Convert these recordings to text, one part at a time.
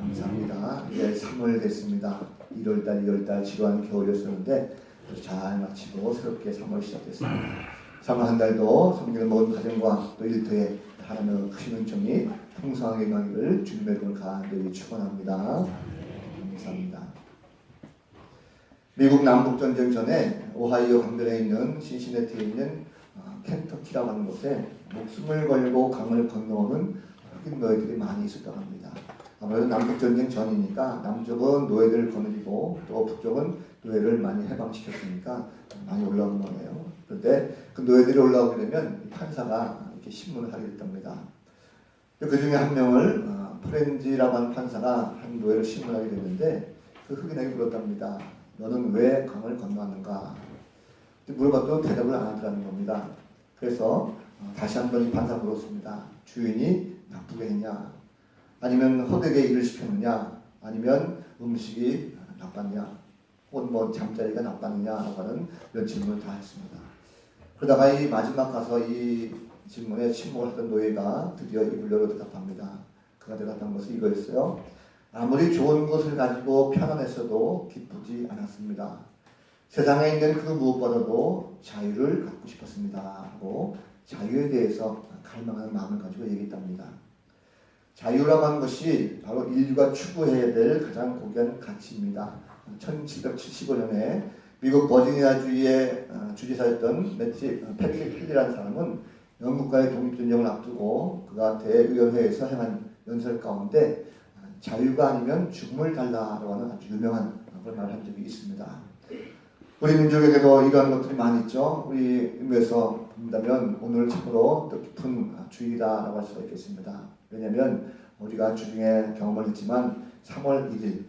감사합니다. 이제 3월 됐습니다. 1월달 지루한 겨울이었었는데 잘 마치고 새롭게 3월 시작됐습니다. 3월 한 달도 성경을 모은 가정과 또 일터에 하나님의 크신 은총이 풍성하게 임하기를 주님의 이름으로 간절히 축원합니다. 감사합니다. 미국 남북전쟁 전에 오하이오 강변에 있는 신시내티에 있는 켄터키라고 하는 곳에 목숨을 걸고 강을 건너오는 흑인 노예들이 많이 있었다고 합니다. 아무래도 남북전쟁 전이니까 남쪽은 노예들을 거느리고 또 북쪽은 노예를 많이 해방시켰으니까 많이 올라오는 거예요. 그런데 그 노예들이 올라오게 되면 판사가 이렇게 신문을 하게 됐답니다. 그 중에 한 명을 프렌지라고 하는 판사가 한 노예를 신문하게 됐는데 그 흑인에게 물었답니다. 너는 왜 강을 건너왔는가? 물어봐도 대답을 안 하더라는 겁니다. 그래서 다시 한번 이 판사 물었습니다. 주인이 나쁘게 했냐? 아니면 헛되게 일을 시켰느냐? 아니면 음식이 나빴냐? 혹은 뭐 잠자리가 나빴느냐라고 하는 이런 질문을 다 했습니다. 그러다가 이 마지막 가서 이 질문에 침묵을 하던 노예가 드디어 입을 열어 대답합니다. 그가 대답한 것은 이거였어요. 아무리 좋은 것을 가지고 편안했어도 기쁘지 않았습니다. 세상에 있는 그 무엇보다도 자유를 갖고 싶었습니다. 하고 자유에 대해서 갈망하는 마음을 가지고 얘기했답니다. 자유라고 하는 것이 바로 인류가 추구해야 될 가장 고귀한 가치입니다. 1775년에 미국 버지니아주의 주지사였던 패트릭 힐리라는 사람은 영국과의 독립전쟁을 앞두고 그가 대의원회에서 행한 연설 가운데 자유가 아니면 죽음을 달라라고 하는 아주 유명한 그런 말을 한 적이 있습니다. 우리 민족에게도 이러한 것들이 많이 있죠. 우리 의미에서 본다면 오늘 참으로 뜻깊은 주일이다라고 할 수가 있겠습니다. 왜냐하면 우리가 주중에 경험을 했지만 3월 1일이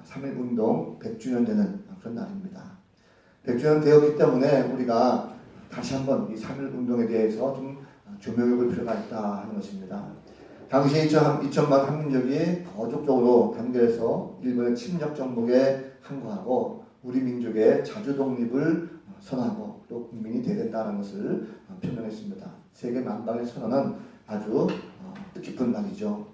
3.1운동 100주년 되는 그런 날입니다. 100주년 되었기 때문에 우리가 다시 한번 이 3.1운동에 대해서 좀 조명해 볼 필요가 있다 하는 것입니다. 당시 2천만 한민족이 거족적으로 단결해서 일본의 침략 정복에 항거하고 우리 민족의 자주 독립을 선언하고 또 국민이 되야 된다는 것을 표명했습니다. 세계 만방의 선언은 아주 뜻깊은 날이죠.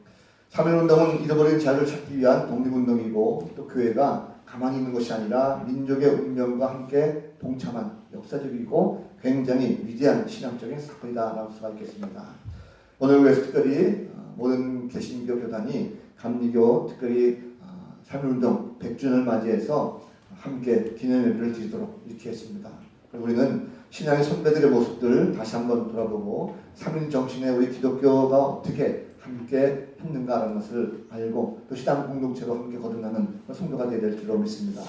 3.1운동은 잃어버린 자유를 찾기 위한 독립운동이고 또 교회가 가만히 있는 것이 아니라 민족의 운명과 함께 동참한 역사적이고 굉장히 위대한 신앙적인 사건이다라고 할 수가 있겠습니다. 오늘 위해서 특별히 모든 개신교 교단이 감리교 특별히 3.1운동 100주년을 맞이해서 함께 기념예배를 드리도록 이렇게 했습니다. 우리는 신앙의 선배들의 모습들 다시 한번 돌아보고 3.1 정신에 우리 기독교가 어떻게 함께 했는가라는 것을 알고 또 신앙 공동체로 함께 거듭나는 성도가 되어야 될 줄로 믿습니다.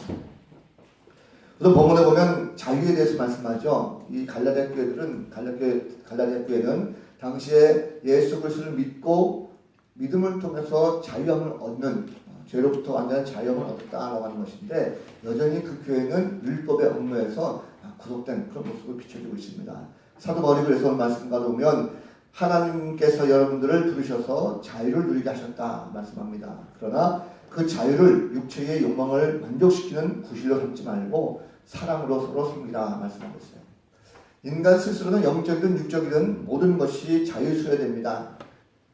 우선 본문에 보면 자유에 대해서 말씀하죠. 이 갈라디아 교회는 당시에 예수 그리스도를 믿고 믿음을 통해서 자유함을 얻는 죄로부터 완전한 자유함을 얻었다라고 하는 것인데 여전히 그 교회는 율법의 업무에서 구속된 그런 모습을 비춰주고 있습니다. 사도 바울이 그래서 말씀과 보면 하나님께서 여러분들을 부르셔서 자유를 누리게 하셨다 말씀합니다. 그러나 그 자유를 육체의 욕망을 만족시키는 구실로 삼지 말고 사랑으로 서로 섬기라 말씀하고 있어요. 인간 스스로는 영적이든 육적이든 모든 것이 자유스러야 됩니다.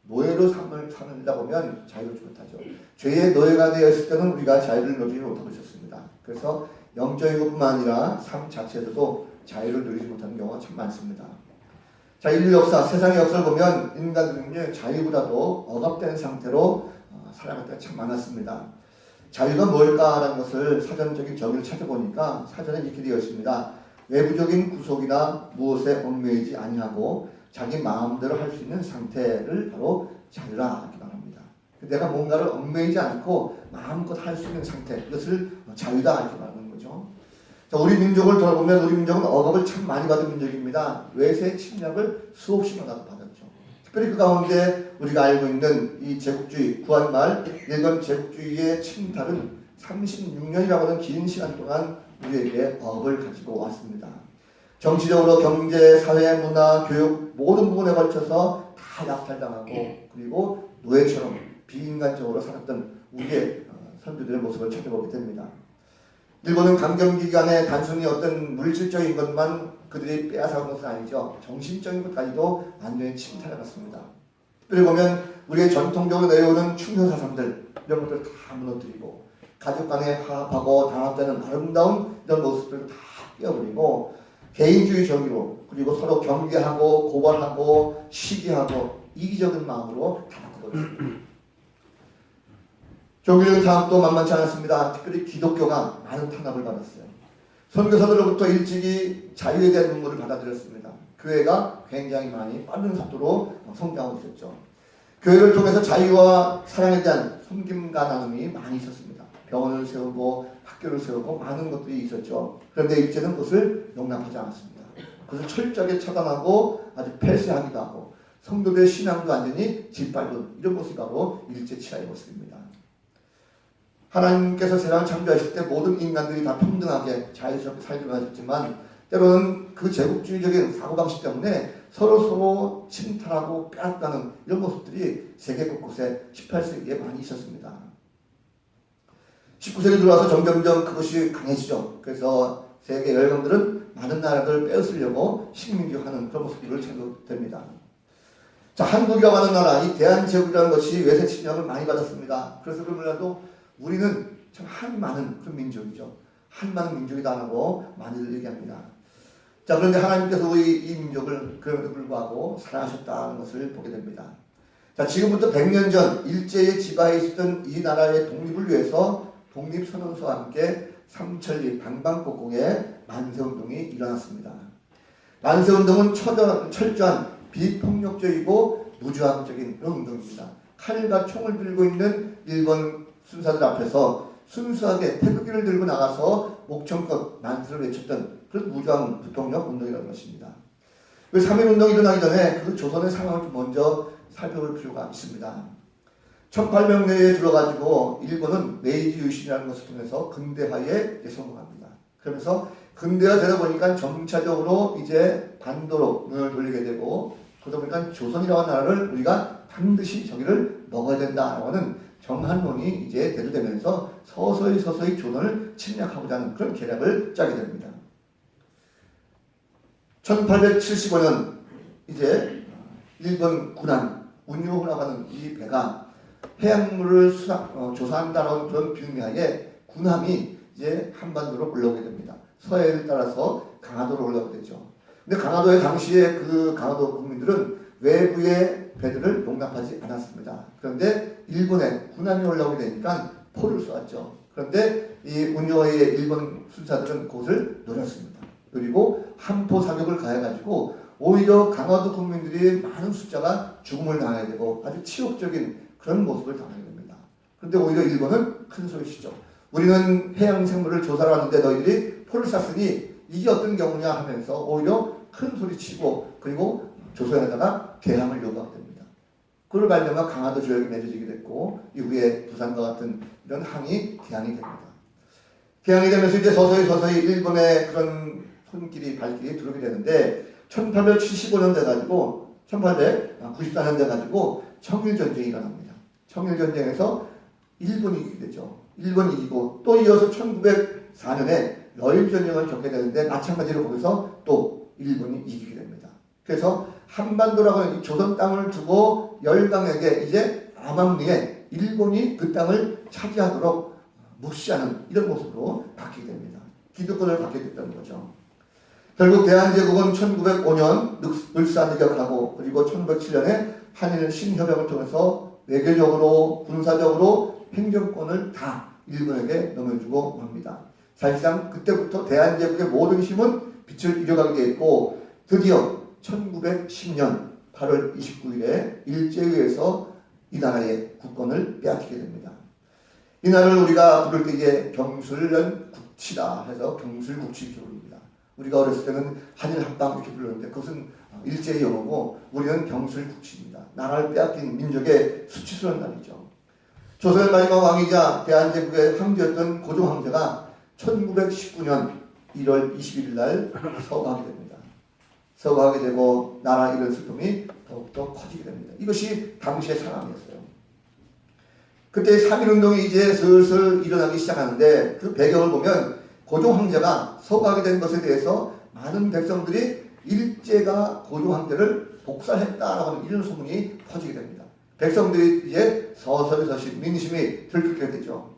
노예로 삶을 살다 보면 자유롭지 못하죠. 죄의 노예가 되어 있을 때는 우리가 자유를 누리지 못하고 있었습니다. 그래서 영적인 것뿐만 아니라 삶 자체에서도 자유를 누리지 못하는 경우가 참 많습니다. 자, 인류 역사, 세상의 역사를 보면 인간들은 자유보다도 억압된 상태로 살아갈 때가 참 많았습니다. 자유가 뭘까라는 것을 사전적인 정의를 찾아보니까 사전에 이렇게 되어 있습니다. 외부적인 구속이나 무엇에 얽매이지 아니하고 자기 마음대로 할 수 있는 상태를 바로 자유라 이렇게 말합니다. 내가 뭔가를 얽매이지 않고 마음껏 할 수 있는 상태, 이것을 자유다 이렇게 말하는 거죠. 자, 우리 민족을 돌아보면 우리 민족은 억압을 참 많이 받은 민족입니다. 외세 침략을 수없이 받았죠. 특별히 그 가운데 우리가 알고 있는 이 제국주의, 구한말 일본 제국주의의 침탈은 36년이라고 하는 긴 시간 동안 우리에게 억압을 가지고 왔습니다. 정치적으로 경제, 사회, 문화, 교육 모든 부분에 걸쳐서 다 약탈당하고 그리고 노예처럼 비인간적으로 살았던 우리의 선조들의 모습을 찾아보게 됩니다. 일본은 강점기간에 단순히 어떤 물질적인 것만 그들이 빼앗아온 것은 아니죠. 정신적인 것까지도 완전히 침탈해갔습니다. 특별히 보면 우리의 전통적으로 내려오는 충효사상들 이런 것들을 다 무너뜨리고 가족 간에 화합하고 단합되는 아름다운 이런 모습들을 다 깨어버리고 개인주의 정의로 그리고 서로 경계하고 고발하고 시기하고 이기적인 마음으로 다 바꿔버렸습니다. 종교적인 탄압도 만만치 않았습니다. 특별히 기독교가 많은 탄압을 받았어요. 선교사들로부터 일찍이 자유에 대한 눈물을 받아들였습니다. 교회가 굉장히 많이 빠른 속도로 성장하고 있었죠. 교회를 통해서 자유와 사랑에 대한 섬김과 나눔이 많이 있었습니다. 병원을 세우고 학교를 세우고 많은 것들이 있었죠. 그런데 일제는 그것을 용납하지 않았습니다. 그것을 철저하게 차단하고 아주 폐쇄하기도 하고 성도들의 신앙도 완전히 짓밟은 이런 모습이 바로 일제 치하의 모습입니다. 하나님께서 세상을 창조하실 때 모든 인간들이 다 평등하게 자유스럽게 살기로 하셨지만 때로는 그 제국주의적인 사고방식 때문에 서로 침탈하고 빼앗가는 이런 모습들이 세계 곳곳에 18세기에 많이 있었습니다. 19세기 들어와서 점점점 그것이 강해지죠. 그래서 세계 열강들은 많은 나라들을 빼앗으려고 식민지화하는 그런 모습들을 찾아됩니다. 자, 한국이라고 하는 나라, 이 대한제국이라는 것이 외세 침략을 많이 받았습니다. 그래서 그러므라도 우리는 참 한이 많은 그런 민족이죠. 한 많은 민족이다 하고 많이들 얘기합니다. 자, 그런데 하나님께서 우리 이 민족을 그럼에도 불구하고 사랑하셨다는 것을 보게 됩니다. 자, 지금부터 100년 전 일제의 지배하에 있었던 이 나라의 독립을 위해서 독립선언서와 함께 삼천리 방방곡곡에 만세운동이 일어났습니다. 만세운동은 철저한 비폭력적이고 무저항적인 그런 운동입니다. 칼과 총을 들고 있는 일본 순사들 앞에서 순수하게 태극기를 들고 나가서 목청껏 만세를 외쳤던 그런 무저항 부통령 운동이라는 것입니다. 그 3.1운동이 일어나기 전에 그 조선의 상황을 좀 먼저 살펴볼 필요가 있습니다. 1800년대에 들어가지고 일본은 메이지 유신이라는 것을 통해서 근대화에 성공합니다. 그러면서 근대화 되다 보니까 점차적으로 이제 반도로 눈을 돌리게 되고 그러다 보니까 조선이라고 하는 나라를 우리가 반드시 저기를 먹어야 된다라고 하는 정한론이 이제 대두되면서 서서히 조선을 침략하고자 하는 그런 계략을 짜게 됩니다. 1875년 이제 일본 군함 운요호라고 하는 이 배가 해양물을 조사한다는 그런 빌미하에 군함이 이제 한반도로 올라오게 됩니다. 서해를 따라서 강화도로 올라오게 되죠. 근데 강화도의 당시에 그 강화도 국민들은 외부의 배들을 용납하지 않았습니다. 그런데 일본에 군함이 올라오게 되니까 포를 쏘았죠. 그런데 이 운요호의 일본 순사들은 그것을 노렸습니다. 그리고 함포 사격을 가해가지고 오히려 강화도 국민들이 많은 숫자가 죽음을 당하게 되고 아주 치욕적인 그런 모습을 당하게 됩니다. 그런데 오히려 일본은 큰 소리치죠. 우리는 해양 생물을 조사를 하는데 너희들이 포를 쐈으니 이게 어떤 경우냐 하면서 오히려 큰 소리치고 그리고 조선에다가 개항을 요구하게 됩니다. 그걸 발명한 강화도 조약이 맺어지게 됐고 이후에 부산과 같은 이런 항이 개항이 됩니다. 개항이 되면서 이제 서서히 일본의 그런 손길이 발길이 들어오게 되는데 1875년 돼가지고 1894년 돼가지고 청일전쟁이 일어납니다. 청일전쟁에서 일본이 이기게 되죠. 일본이 이기고 또 이어서 1904년에 러일전쟁을 겪게 되는데 마찬가지로 거기서 또 일본이 이기게 됩니다. 그래서 한반도라고 하는 조선 땅을 두고 열강에게 이제 암암리에 일본이 그 땅을 차지하도록 묵시하는 이런 모습으로 바뀌게 됩니다. 기득권을 갖게 됐다는 거죠. 결국 대한제국은 1905년 을사늑약하고 그리고 1907년에 한일 신협약을 통해서 외교적으로 군사적으로 행정권을 다 일본에게 넘겨주고 맙니다. 사실상 그때부터 대한제국의 모든 힘은 빛을 잃어가게 되었고 드디어 1910년 8월 29일에 일제에 의해서 이 나라의 국권을 빼앗기게 됩니다. 이 나라를 우리가 부를 때 이게 경술련 국치다 해서 경술국치 이렇게 부릅니다. 우리가 어렸을 때는 한일 합방 이렇게 불렀는데 그것은 일제의 용어고 우리는 경술국치입니다. 나라를 빼앗긴 민족의 수치스러운 날이죠. 조선의 마지막 왕이자 대한제국의 황제였던 고종 황제가 1919년 1월 21일 날 서거하게 됩니다. 서거하게 되고 나라 잃은 슬픔이 더욱더 커지게 됩니다. 이것이 당시의 상황이었어요. 그때 3.1운동이 이제 슬슬 일어나기 시작하는데 그 배경을 보면 고종 황제가 서거하게 된 것에 대해서 많은 백성들이 일제가 고종 황제를 복살했다라고 하는 이런 소문이 퍼지게 됩니다. 백성들이 이제 서서히 민심이 들끓게 되죠.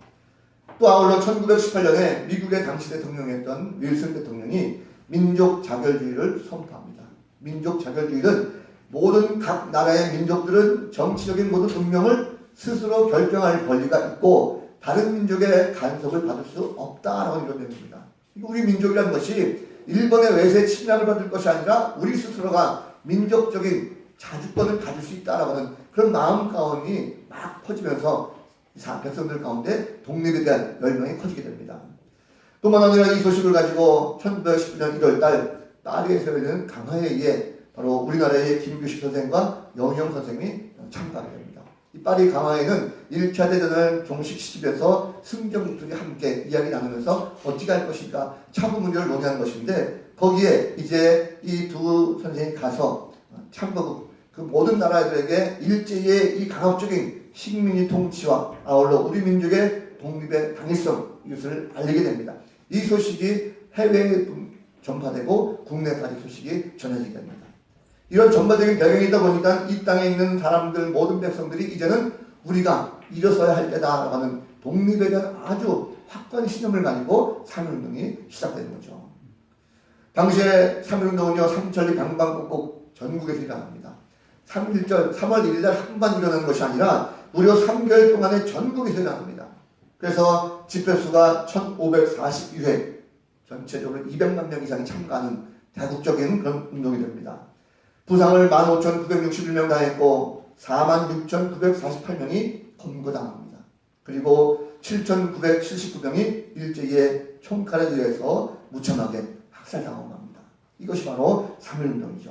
또 아울러 1918년에 미국의 당시 대통령이었던 윌슨 대통령이 민족 자결주의를 선포합니다. 민족 자결주의는 모든 각 나라의 민족들은 정치적인 모든 운명을 스스로 결정할 권리가 있고 다른 민족의 간섭을 받을 수 없다라고 이론됩니다. 우리 민족이라는 것이 일본의 외세 침략을 받을 것이 아니라 우리 스스로가 민족적인 자주권을 가질 수 있다라고 하는 그런 마음 가운이 막 퍼지면서 백성들 가운데 독립에 대한 열망이 커지게 됩니다. 뿐만 아니라 이 소식을 가지고 1919년 1월달 파리에서 열리는 강화회의에 바로 우리나라의 김규식 선생과 영영 선생이 참가하게 됩니다. 이 파리 강화회는 1차 대전을 종식시키면서 승전국들이 함께 이야기 나누면서 어떻게 할 것인가 차후 문제를 논의하는 것인데 거기에 이제 이 두 선생이 가서 참가국 그 모든 나라들에게 일제의 이 강압적인 식민지 통치와 아울러 우리 민족의 독립의 당위성 이것을 알리게 됩니다. 이 소식이 해외에 전파되고 국내까지 소식이 전해지게 됩니다. 이런 전반적인 배경이 있다 보니까 이 땅에 있는 사람들 모든 백성들이 이제는 우리가 일어서야 할 때다라고 하는 독립에 대한 아주 확고한 신념을 가지고 3.1운동이 시작되는 거죠. 당시에 3.1운동은요 삼천리 방방곡곡 전국에서 일어납니다. 3월 1일 날 한 번 일어나는 것이 아니라 무려 3개월 동안에 전국에서 일어납니다. 그래서 집회수가 1542회 전체적으로 200만 명 이상이 참가하는 대국적인 그런 운동이 됩니다. 부상을 15,961명 당했고 46,948명이 검거당합니다. 그리고 7,979명이 일제의 총칼에 의해서 무참하게 학살당하고 맙니다. 이것이 바로 3.1운동이죠.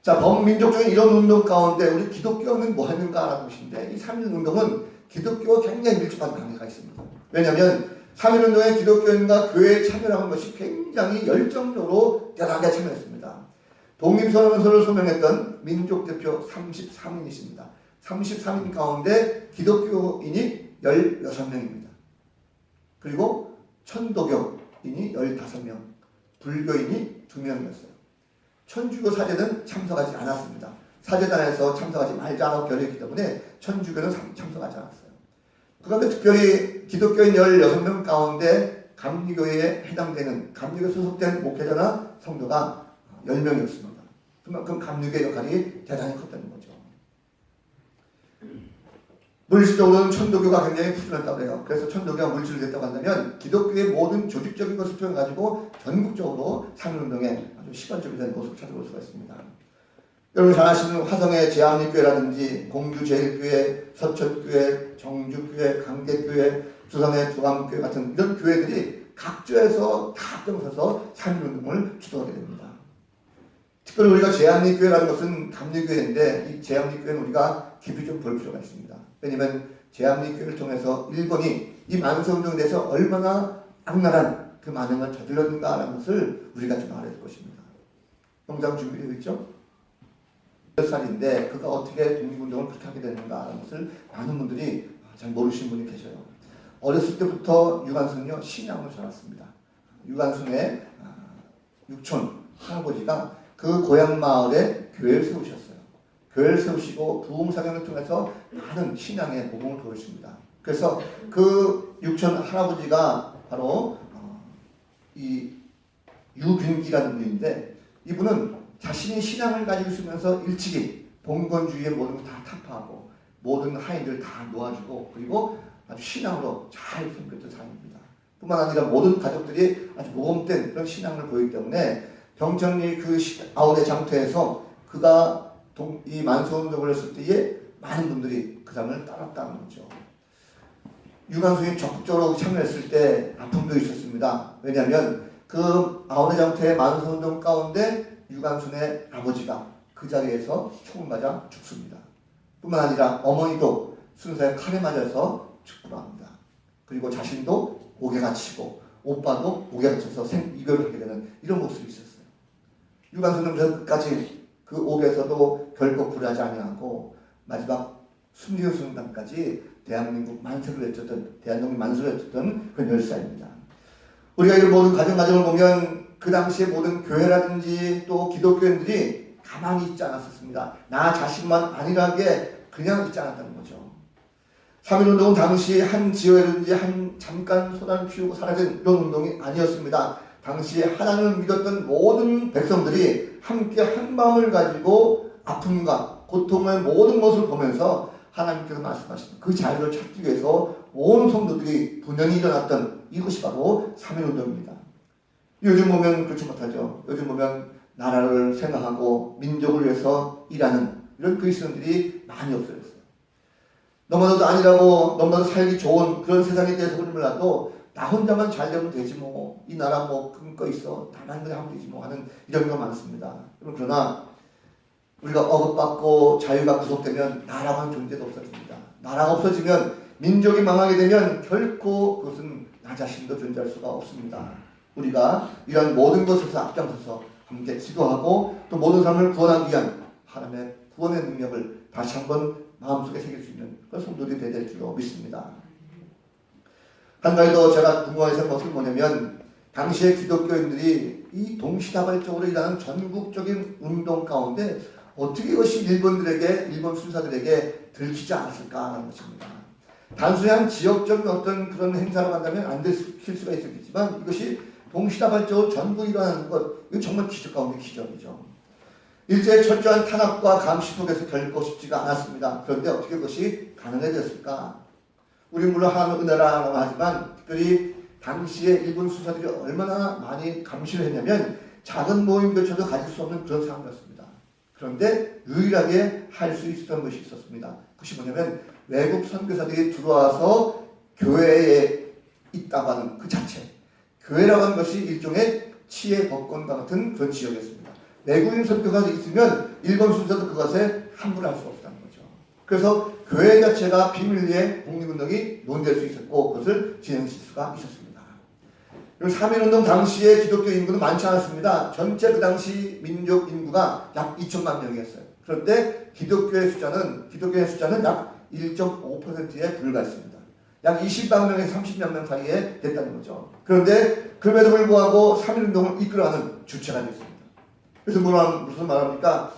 자, 범민족적인 이런 운동 가운데 우리 기독교는 뭐 했는가라는 것인데 이 3.1운동은 기독교와 굉장히 밀접한 관계가 있습니다. 왜냐하면 3.1운동에 기독교인과 교회에 참여하는 것이 굉장히 열정적으로 대단하게 참여했습니다. 독립선언서를 소명했던 민족대표 33인이 있습니다. 33인 가운데 기독교인이 16명입니다. 그리고 천도교인이 15명, 불교인이 2명이었어요. 천주교 사제는 참석하지 않았습니다. 사제단에서 참석하지 말자고 결의했기 때문에 천주교는 참석하지 않았어요. 그 가운데 특별히 기독교인 16명 가운데 감리교에 해당되는 감리교 소속된 목회자나 성도가 10명이었습니다. 그만큼 감리교의 역할이 대단히 컸다는 거죠. 물질적으로는 천도교가 굉장히 푸짐했다고 해요. 그래서 천도교가 물질을 됐다고 한다면 기독교의 모든 조직적인 것을 통해가지고 전국적으로 3.1운동에 아주 시간적이 된 모습을 찾아볼 수가 있습니다. 여러분 잘 아시는 화성의 제암리교회라든지 공주제일교회, 서천교회, 정주교회, 강대교회, 두산의 두암교회 같은 이런 교회들이 각주에서 다 앞장서서 3.1운동을 주도하게 됩니다. 특별히 우리가 제암리교회라는 것은 감리교회인데 이 제암리교회는 우리가 깊이 좀 볼 필요가 있습니다. 왜냐하면 제암리교회를 통해서 일본이 이 만세운동에 대해서 얼마나 악랄한 그 만행을 저질렀는가라는 것을 우리가 좀 알아야 될 것입니다. 영상 준비되어 있죠? 몇 살인데 그가 어떻게 독립운동을 그렇게 하게 되는가라는 것을 많은 분들이 잘 모르시는 분이 계셔요. 어렸을 때부터 유관순은요 신앙을 살았습니다. 유관순의 육촌 할아버지가 그 고향 마을에 교회를 세우셨어요. 교회를 세우시고 부흥사경을 통해서 많은 신앙의 복음을 보여줍니다. 그래서 그 육촌 할아버지가 바로 이 유균기라는 분인데 이분은 자신이 신앙을 가지고 있으면서 일찍이 봉건주의의 모든 걸 다 타파하고 모든 하인들 다 놓아주고 그리고 아주 신앙으로 잘 섬겼던 사람입니다. 뿐만 아니라 모든 가족들이 아주 모범된 그런 신앙을 보이기 때문에 병천리 그 아우의 장터에서 그가 이 만세운동을 했을 때에 많은 분들이 그 사람을 따랐다는 거죠. 유관순이 적극적으로 참여했을 때 아픔도 있었습니다. 왜냐하면 그 아우의 장터의 만세운동 가운데 유관순의 아버지가 그 자리에서 총을 맞아 죽습니다. 뿐만 아니라 어머니도 순사에 칼에 맞아서 죽고 합니다. 그리고 자신도 옥에 갇히고 오빠도 옥에 갇혀서 이별을 하게 되는 이런 모습이 있었어요. 유관순은 끝까지 그 옥에서도 결코 굴하지 아니하고 마지막 숨지는 순간까지 대한민국 만세를 외쳤던 대한민국 만세를 외쳤던 그런 열사입니다. 우리가 이 모든 과정을 보면 그 당시에 모든 교회라든지 또 기독교인들이 가만히 있지 않았었습니다. 나 자신만 안일하게 그냥 있지 않았다는 거죠. 3.1운동은 당시 한 지역이든지 한 잠깐 소란을 피우고 사라진 이런 운동이 아니었습니다. 당시에 하나님을 믿었던 모든 백성들이 함께 한 마음을 가지고 아픔과 고통의 모든 것을 보면서 하나님께서 말씀하신 그 자유를 찾기 위해서 온 성도들이 분연히 일어났던 이것이 바로 3.1운동입니다. 요즘 보면 그렇지 못하죠. 요즘 보면 나라를 생각하고 민족을 위해서 일하는 이런 그리스도인들이 많이 없어졌어요. 너무나도 아니라고 너무나도 살기 좋은 그런 세상에 대해서 몰라도 나 혼자만 잘 되면 되지 뭐. 이 나라 뭐 근거 있어. 나만 그냥 하면 되지 뭐 하는 이런 거 많습니다. 그러나 우리가 억압받고 자유가 구속되면 나라고 하는 존재도 없어집니다. 나라가 없어지면 민족이 망하게 되면 결코 그것은 나 자신도 존재할 수가 없습니다. 우리가 이런 모든 것에서 앞장서서 함께 기도하고 또 모든 사람을 구원하기 위한 하나님의 구원의 능력을 다시 한번 마음속에 새길 수 있는 그런 성도들이 되야 될 줄로 믿습니다. 한 가지 더 제가 궁금해서 것은 뭐냐면 당시의 기독교인들이 이 동시다발적으로 일하는 전국적인 운동 가운데 어떻게 이것이 일본 순사들에게 들키지 않았을까 하는 것입니다. 단순히 한 지역적인 어떤 그런 행사로 간다면 안 들킬 수가 있었겠지만 이것이 동시다발적으로 전부 일어나는 것, 이건 정말 기적 가운데 기적이죠. 일제의 철저한 탄압과 감시 속에서 결코 쉽지가 않았습니다. 그런데 어떻게 그것이 가능해졌을까? 우리 물론 하나님의 은혜라고 하지만 특별히 당시에 일본 수사들이 얼마나 많이 감시를 했냐면 작은 모임조차도 가질 수 없는 그런 상황이었습니다. 그런데 유일하게 할 수 있었던 것이 있었습니다. 그것이 뭐냐면 외국 선교사들이 들어와서 교회에 있다고 하는 그 자체. 교회라고 하는 것이 일종의 치의 법권과 같은 그런 지역이었습니다. 외국인 선교사가 있으면 일본 순서도 그것에 함부로 할 수 없다는 거죠. 그래서 교회 자체가 비밀리에 독립운동이 논될 수 있었고 그것을 진행실 수가 있었습니다. 3.1운동 당시에 기독교 인구는 많지 않았습니다. 전체 그 당시 민족 인구가 약 2천만 명이었어요. 그런데 기독교의 숫자는 약 1.5%에 불과했습니다. 약 20만 명에서 30만 명 사이에 됐다는 거죠. 그런데 그럼에도 불구하고 3.1운동을 이끌어가는 주체가 됐습니다. 그래서 무슨 말합니까?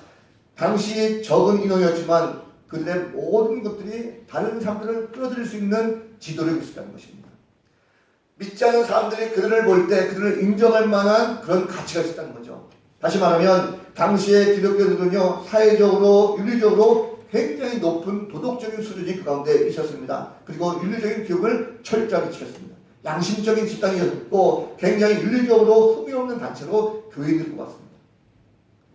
당시 적은 인원이었지만 그들의 모든 것들이 다른 사람들을 끌어들일 수 있는 지도력이 있었다는 것입니다. 믿지 않는 사람들이 그들을 볼 때 그들을 인정할 만한 그런 가치가 있었다는 거죠. 다시 말하면 당시의 기독교들은요, 사회적으로 윤리적으로 굉장히 높은 도덕적인 수준이 그 가운데 있었습니다. 그리고 윤리적인 교육을 철저하게 지켰습니다. 양심적인 집단이었고 굉장히 윤리적으로 흠이 없는 단체로 교인들을 뽑았습니다.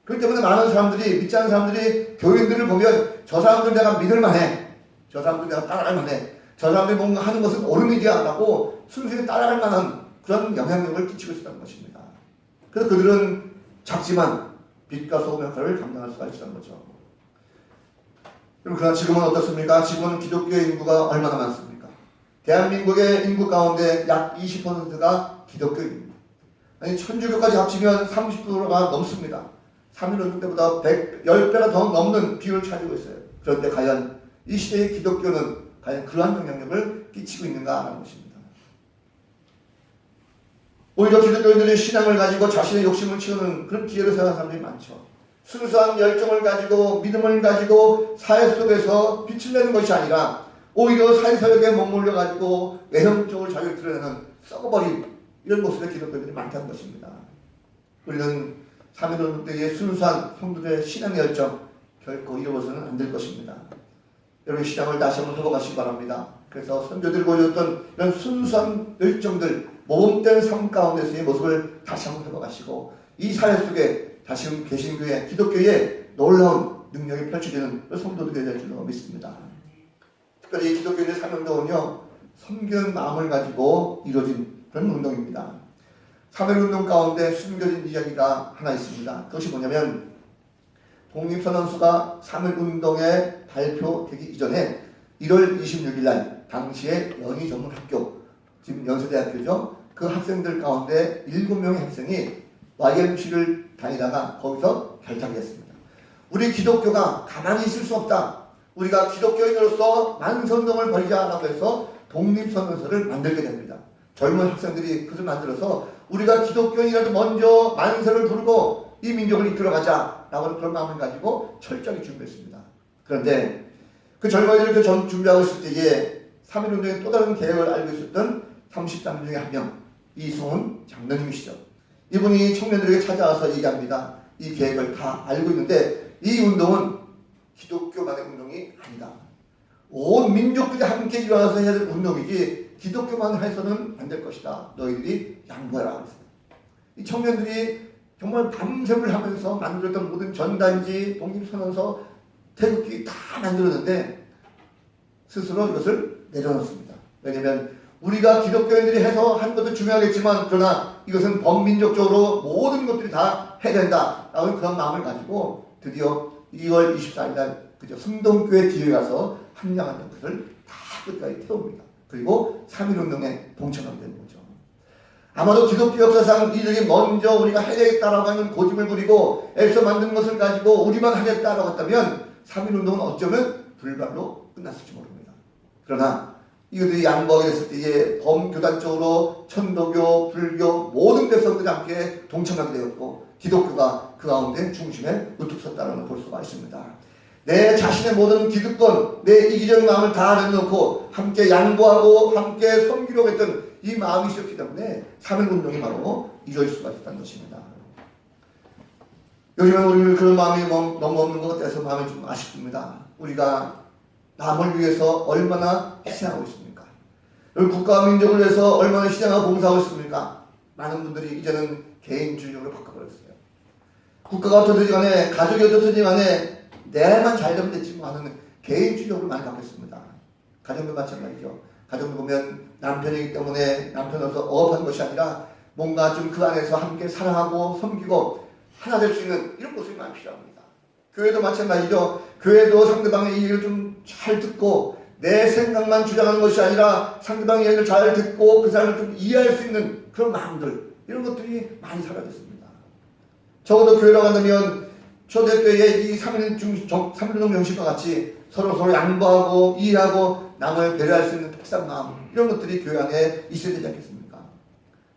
그렇기 때문에 많은 사람들이, 믿지 않는 사람들이 교인들을 보면 저 사람들 내가 믿을만해, 저 사람들 내가 따라갈만해, 저 사람들이 뭔가 하는 것은 옳은 일이야 라고 순수히 따라갈 만한 그런 영향력을 끼치고 있었다는 것입니다. 그래서 그들은 작지만 빛과 소금의 역할을 감당할 수가 있었다는 거죠. 그러나 지금은 어떻습니까? 지금은 기독교의 인구가 얼마나 많습니까? 대한민국의 인구 가운데 약 20%가 기독교인입니다. 아니 천주교까지 합치면 30%가 넘습니다. 3.1운동 때보다 10배가 더 넘는 비율을 차지하고 있어요. 그런데 과연 이 시대의 기독교는 과연 그러한 영향력을 끼치고 있는가 하는 것입니다. 오히려 기독교인들이 신앙을 가지고 자신의 욕심을 채우는 그런 기회를 생각하는 사람들이 많죠. 순수한 열정을 가지고 믿음을 가지고 사회 속에서 빛을 내는 것이 아니라 오히려 사회사역에 머물러 가지고 외형적으로 자기를 드러내는 썩어버린 이런 모습의 기독교인들이 많다는 것입니다. 우리는 3.1운동 때의 순수한 성도들의 신앙의 열정 결코 잃어버려서는 안 될 것입니다. 여러분 신앙을 다시 한번 회복하시기 바랍니다. 그래서 선조들이 보여줬던 이런 순수한 열정들, 모범된 삶 가운데서의 모습을 다시 한번 회복하시고 이 사회 속에 다시 계신 교회, 기독교의 놀라운 능력이 펼쳐지는 성도들이 될 줄로 믿습니다. 특별히 기독교의 3.1운동은요, 섬기는 마음을 가지고 이루어진 그런 운동입니다. 3.1운동 가운데 숨겨진 이야기가 하나 있습니다. 그것이 뭐냐면 독립선언서가 3.1운동에 발표되기 이전에 1월 26일 날 당시의 연희전문학교, 지금 연세대학교죠. 그 학생들 가운데 7명의 학생이 YMC를 다니다가 거기서 결탁이 됐습니다. 우리 기독교가 가만히 있을 수 없다. 우리가 기독교인으로서 만선동을 벌이자라고 해서 독립선언서를 만들게 됩니다. 젊은 학생들이 그것을 만들어서 우리가 기독교인이라도 먼저 만세를 부르고 이 민족을 이끌어가자. 라고 그런 마음을 가지고 철저하게 준비했습니다. 그런데 그 젊은이들이 그 준비하고 있을 때에 3.1운동의 또 다른 계획을 알고 있었던 30장 중에 한 명, 이승훈 장로님이시죠. 이분이 청년들에게 찾아와서 얘기합니다. 이 계획을 다 알고 있는데 이 운동은 기독교만의 운동이 아니다. 온 민족들이 함께 일어나서 해야 될 운동이지 기독교만 해서는 안 될 것이다. 너희들이 양보해라. 이 청년들이 정말 밤샘을 하면서 만들었던 모든 전단지, 독립선언서, 태극기 다 만들었는데 스스로 이것을 내려놓습니다. 왜냐하면 우리가 기독교인들이 해서 한 것도 중요하겠지만 그러나 이것은 범민족적으로 모든 것들이 다 해야 된다 라는 그런 마음을 가지고 드디어 2월 24일 날 그저 승동교회 뒤에 가서 함량하는 것을 다 끝까지 태웁니다. 그리고 3.1운동에 동참하게 되는 거죠. 아마도 기독교 역사상 이들이 먼저 우리가 해야겠다라고 하는 고집을 부리고 애써 만든 것을 가지고 우리만 하겠다라고 했다면 3.1운동은 어쩌면 불발로 끝났을지 모릅니다. 그러나 이들이 양보하게 됐을 때에 범교단적으로 천도교, 불교 모든 백성들이 함께 동참하게 되었고 기독교가 그 가운데 중심에 우뚝 섰다는 걸 볼 수가 있습니다. 내 자신의 모든 기득권, 내 이기적인 마음을 다 내려놓고 함께 양보하고 함께 섬기려고 했던 이 마음이 있었기 때문에 3.1운동이 바로 이루어질 수가 있었다는 것입니다. 요즘에 우리는 그런 마음이 너무 없는 것 같아서 마음이 좀 아쉽습니다. 우리가 남을 위해서 얼마나 희생하고 있습니까? 그리고 국가와 민족을 위해서 얼마나 희생하고 봉사하고 있습니까? 많은 분들이 이제는 개인주의적으로 바꿔버렸어요. 국가가 어떻든지 간에 가족이 어떻든지 간에 내만 잘 되면 됐지 뭐 하는 개인주의적으로 많이 바뀌었습니다. 가정도 마찬가지죠. 가정도 보면 남편이기 때문에 남편으로서 억압한 것이 아니라 뭔가 좀 그 안에서 함께 사랑하고 섬기고 하나 될 수 있는 이런 모습이 많이 필요합니다. 교회도 마찬가지죠. 교회도 상대방의 얘기를 좀 잘 듣고 내 생각만 주장하는 것이 아니라 상대방의 얘기를 잘 듣고 그 사람을 좀 이해할 수 있는 그런 마음들 이런 것들이 많이 사라졌습니다. 적어도 교회라고 한다면 초대교회의 이 3.1운동 정신과 같이 서로 양보하고 이해하고 남을 배려할 수 있는 특상 마음 이런 것들이 교회 안에 있어야 되지 않겠습니까?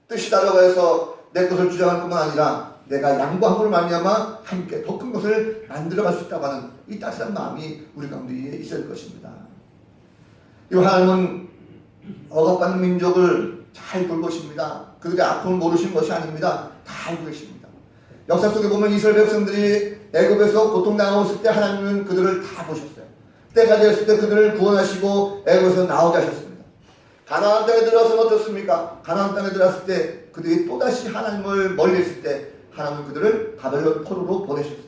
뜻이 다르고 해서 내 것을 주장할 뿐만 아니라 내가 양보함으로 말미암아 함께 더 큰 것을 만들어갈 수 있다고 하는 이 따뜻한 마음이 우리 가운데 있어야 될 것입니다. 이 하나님은 억압받는 민족을 잘 돌보십니다. 그들의 아픔을 모르시는 것이 아닙니다. 다 알고 계십니다. 역사 속에 보면 이스라엘 백성들이 애굽에서 고통당하고 있을 때 하나님은 그들을 다 보셨어요. 때가 되었을 때 그들을 구원하시고 애굽에서 나오게 하셨습니다. 가나안 땅에 들어서는 어떻습니까? 가나안 땅에 들어왔을 때 그들이 또다시 하나님을 멀리했을 때 하나님은 그들을 바벨론 포로로 보내셨어요.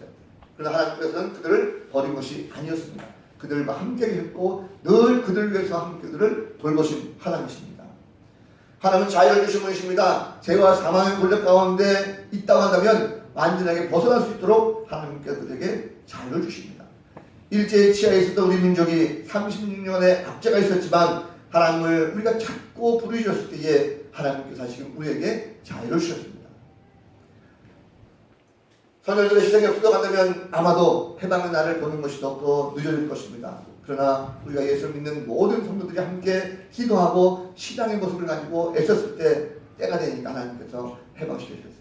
그러나 하나님께서는 그들을 버린 것이 아니었습니다. 그들과 함께 계셨고 늘 그들을 위해서 함께 그들을 돌보신 하나님이십니다. 하나님은 자유를 주신 분이십니다. 죄와 사망의 권력 가운데 있다고 한다면 완전하게 벗어날 수 있도록 하나님께서 그들에게 자유를 주십니다. 일제의 치하에 있었던 우리 민족이 36년의 압제가 있었지만 하나님을 우리가 찾고 부르짖었을 때에 하나님께서 지금 우리에게 자유를 주셨습니다. 선열들의 희생이 없어간다면 아마도 해방의 날을 보는 것이 더욱더 늦어질 것입니다. 그러나 우리가 예수를 믿는 모든 성도들이 함께 기도하고 신앙의 모습을 가지고 애썼을 때 때가 되니까 하나님께서 해방시켜 주셨어요.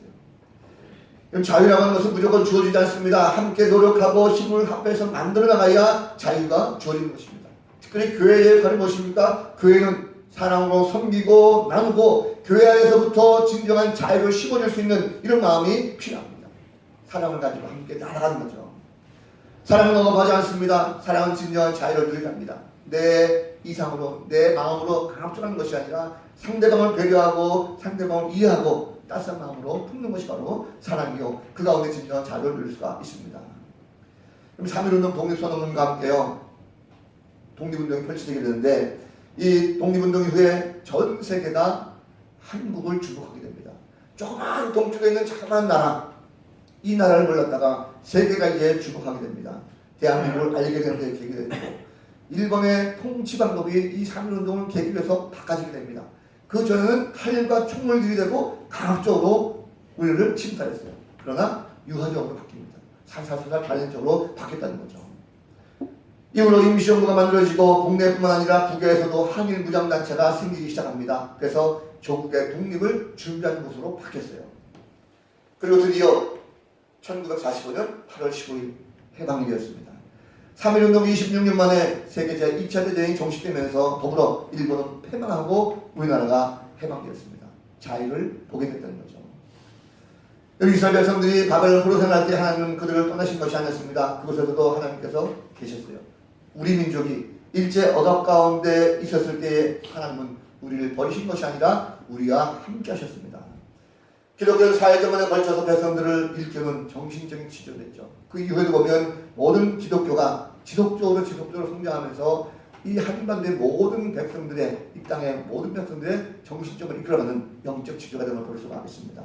자유라고 하는 것은 무조건 주어지지 않습니다. 함께 노력하고 힘을 합해서 만들어 나가야 자유가 주어지는 것입니다. 특별히 교회의 역할이 무엇입니까? 교회는 사랑으로 섬기고 나누고 교회 안에서부터 진정한 자유를 심어줄 수 있는 이런 마음이 필요합니다. 사랑을 가지고 함께 날아가는 거죠. 사랑은 억압하지 않습니다. 사랑은 진정한 자유를 누리게 합니다. 내 이상으로 내 마음으로 강압적인 것이 아니라 상대방을 배려하고 상대방을 이해하고 따스한 마음으로 품는 것이 바로 사랑이요. 그 가운데 진정한 자유를 누릴 수가 있습니다. 그럼 3.1운동 독립선언문과 함께요. 독립운동이 펼쳐지게 되는데 이 독립운동 이후에 전 세계가 한국을 주목하게 됩니다. 조그만 동쪽에 있는 자그마한 나라 이 나라를 몰랐다가 세계가 이제 주목하게 됩니다. 대한민국을 알게 되는 데 계기가 되고 일본의 통치 방법이 이 3.1운동을 계기로 해서 바꿔지게 됩니다. 그 전에는 칼과 총을 들이대고 강압적으로 우리를 침탈했어요. 그러나 유화적으로 바뀝니다. 살살살살 발전적으로 바뀌었다는 거죠. 이후로 임시정부가 만들어지고 국내뿐만 아니라 국외에서도 한일 무장단체가 생기기 시작합니다. 그래서 조국의 독립을 준비하는 곳으로 바뀌었어요. 그리고 드디어 1945년 8월 15일 해방이 되었습니다. 3.1운동 26년 만에 세계 제2차 대전이 종식되면서 더불어 일본은 패망하고 우리나라가 해방되었습니다. 자유를 보게 됐다는 거죠. 여기 이스라엘 백성들이 바벨론 포로 생활할 때 하나님은 그들을 떠나신 것이 아니었습니다. 그곳에서도 하나님께서 계셨어요. 우리 민족이 일제 억압 가운데 있었을 때에 하나님은 우리를 버리신 것이 아니라 우리와 함께 하셨습니다. 기독교는 사회전반에 걸쳐서 백성들을 일깨우는 정신적인 치료됐죠. 그 이후에도 보면 모든 기독교가 지속적으로 성장하면서 이 한반도의 모든 백성들의, 이 땅의 모든 백성들의 정신적으로 이끌어가는 영적 지주가 된 걸 볼 수가 있습니다.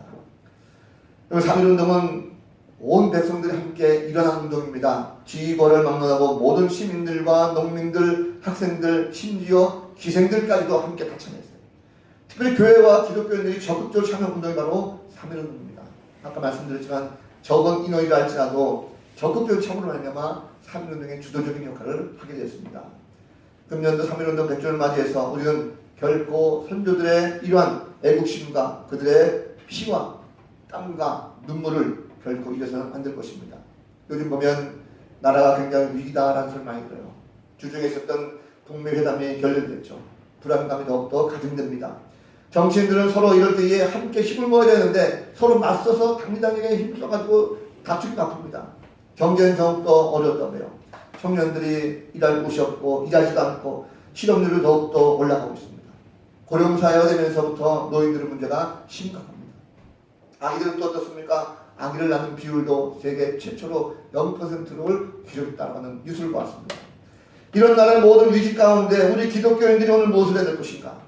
3.1운동은 온 백성들이 함께 일어난 운동입니다. 지휘권을 막론하고 모든 시민들과 농민들, 학생들, 심지어 기생들까지도 함께 다 참여했어요. 특별히 교회와 기독교인들이 적극적으로 참여한 운동이 바로 3.1운동입니다. 아까 말씀드렸지만 적은 인원이라 할지라도 적극적으로 참여로 말미암아 3.1운동의 주도적인 역할을 하게 되었습니다. 금년도 3.1운동 100주년을 맞이해서 우리는 결코 선조들의 이러한 애국심과 그들의 피와 땀과 눈물을 결코 잊어서는 안 될 것입니다. 요즘 보면 나라가 굉장히 위기다라는 소리 많이 들어요. 주중에 있었던 북미회담이 결렬됐죠. 불안감이 더욱더 가중됩니다. 정치인들은 서로 이럴 때에 함께 힘을 모아야 되는데 서로 맞서서 당리당에게 힘써가지고 다투기 바쁩니다. 경제는 더욱더 어렵다고요. 청년들이 일할 곳이 없고 일하지도 않고 실업률이 더욱더 올라가고 있습니다. 고령사회가 되면서부터 노인들의 문제가 심각합니다. 아기들은 또 어떻습니까? 아기를 낳는 비율도 세계 최초로 0%를 기록에 따라가는 뉴스를 보았습니다. 이런 나라의 모든 위기 가운데 우리 기독교인들이 오늘 무엇을 해야 될 것인가?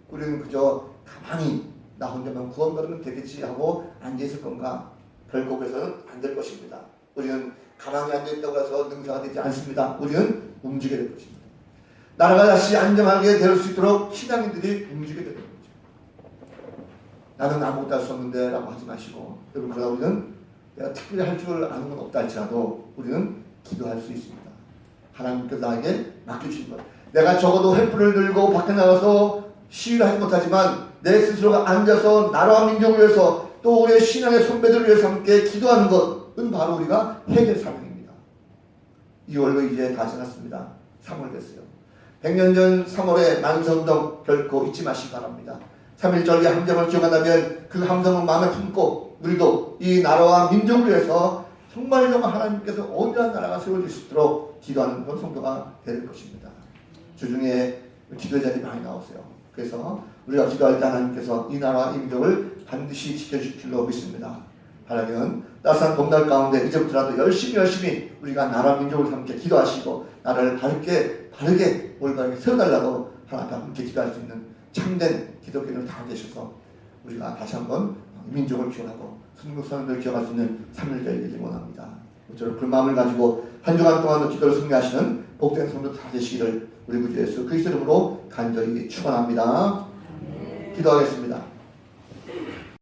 우리는 그저 가만히 나 혼자만 구원받으면 되겠지 하고 앉아있을 건가? 결코 그래서는 안 될 것입니다. 우리는 가만히 앉아있다고 해서 능사가 되지 않습니다. 우리는 움직여야 될 것입니다. 나라가 다시 안정하게 될 수 있도록 신앙인들이 움직여야 될 것입니다. 나는 아무것도 할 수 없는데 라고 하지 마시고, 여러분, 그러나 우리는 내가 특별히 할 줄 아는 건 없다 할지라도 우리는 기도할 수 있습니다. 하나님께서 나에게 맡겨주신 것. 내가 적어도 횃불을 들고 밖에 나가서 시위를 하지 못하지만 내 스스로가 앉아서 나라와 민족을 위해서 또 우리의 신앙의 선배들을 위해서 함께 기도하는 것은 바로 우리가 해결 사명입니다. 2월로 이제 다 지났습니다. 3월 됐어요. 100년 전 3월에 만선동 결코 잊지 마시기 바랍니다. 3.1절기 함정을 기억한다면 그 함정을 마음에 품고 우리도 이 나라와 민족을 위해서 정말 하나님께서 온전한 나라가 세워질 수 있도록 기도하는 그런 성도가 될 것입니다. 주중에 기도 자리 많이 나오세요. 그래서 우리가 기도할 때 하나님께서 이 나라와 이 민족을 반드시 지켜주실 줄로 믿습니다. 하나님은 따스한 봄날 가운데 이제부터라도 열심히 우리가 나라 민족을 함께 기도하시고 나라를 바르게 올바르게 세워달라고 하나님 함께 기도할 수 있는 참된 기독교인을 다 되셔서 우리가 다시 한번 민족을 기원하고 순국선언을 기억할 수 있는 3.1절기 되길 원합니다. 모쪼록 그 마음을 가지고 한 주간 동안 기도를 승리하시는 복된 성도 다 되시기를 우리 구주 예수 그리스도 이름으로 간절히 축원합니다. 기도하겠습니다.